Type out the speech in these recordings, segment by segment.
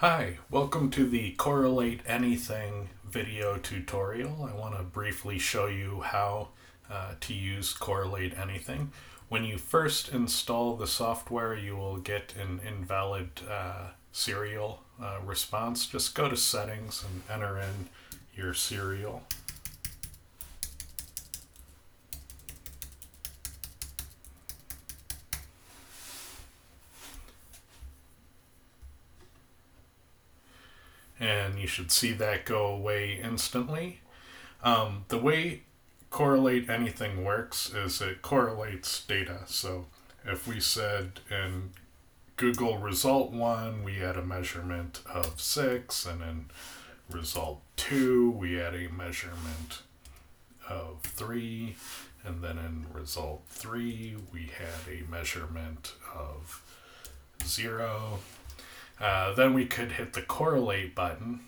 Hi, welcome to the Correlate Anything video tutorial. I want to briefly show you how to use Correlate Anything. When you first install the software, you will get an invalid serial response. Just go to Settings and enter in your serial. And you should see that go away instantly. The way Correlate Anything works is it correlates data. So if we said in Google result 1 we had a measurement of 6, and in result 2 we had a measurement of 3, and then in result 3 we had a measurement of 0. Then we could hit the correlate button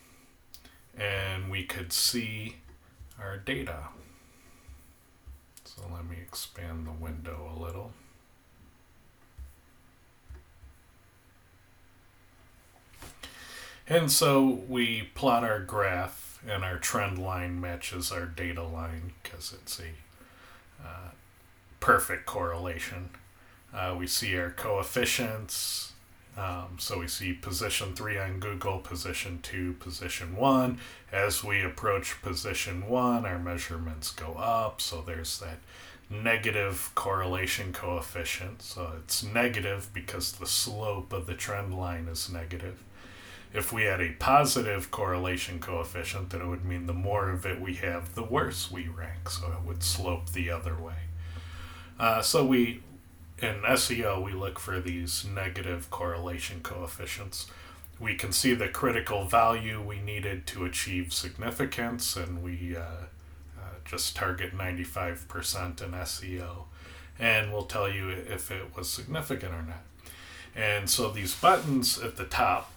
and we could see our data. So let me expand the window a little. And so we plot our graph, and our trend line matches our data line because it's a perfect correlation. We see our coefficients. So we see position 3 on Google, position 2, position 1. As we approach position 1, our measurements go up. So there's that negative correlation coefficient. So it's negative because the slope of the trend line is negative. If we had a positive correlation coefficient, then it would mean the more of it we have, the worse we rank. So it would slope the other way. In SEO, we look for these negative correlation coefficients. We can see the critical value we needed to achieve significance, and we just target 95% in SEO. And we'll tell you if it was significant or not. And so these buttons at the top,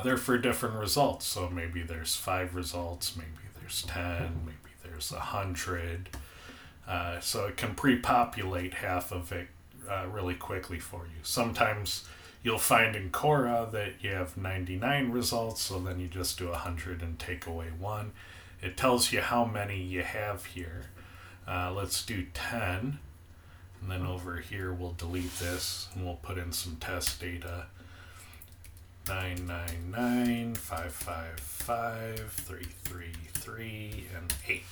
they're for different results. So maybe there's 5 results, maybe there's 10, maybe there's 100. So it can pre-populate half of it really quickly for you. Sometimes you'll find in Cora that you have 99 results, so then you just do 100 and take away 1. It tells you how many you have here. Let's do 10. And then over here we'll delete this and we'll put in some test data. 999, 555, 333, and 8.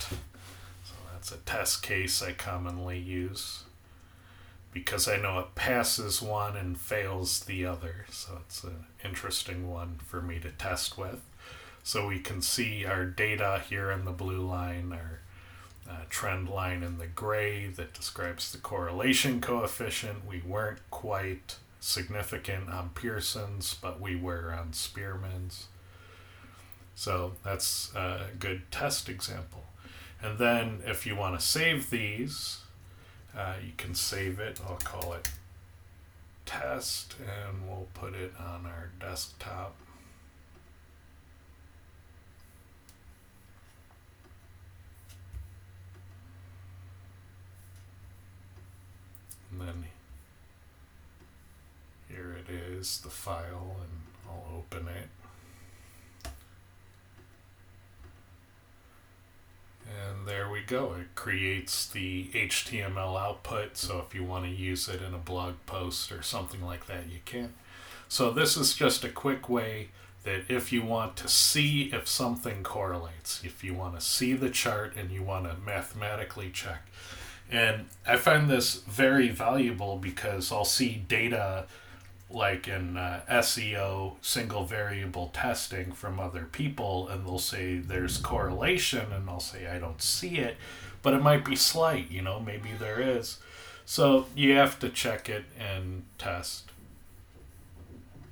It's a test case I commonly use because I know it passes one and fails the other. So it's an interesting one for me to test with. So we can see our data here in the blue line, our trend line in the gray that describes the correlation coefficient. We weren't quite significant on Pearson's, but we were on Spearman's. So that's a good test example. And then if you want to save these, you can save it. I'll call it test, and we'll put it on our desktop. And then here it is, the file, and I'll open it. And there we go. It creates the HTML output, so if you want to use it in a blog post or something like that, you can. So this is just a quick way that if you want to see if something correlates, if you want to see the chart and you want to mathematically check. And I find this very valuable because I'll see data like in SEO single variable testing from other people, and they'll say there's correlation, and I'll say I don't see it, but it might be slight, maybe there is. So you have to check it and test.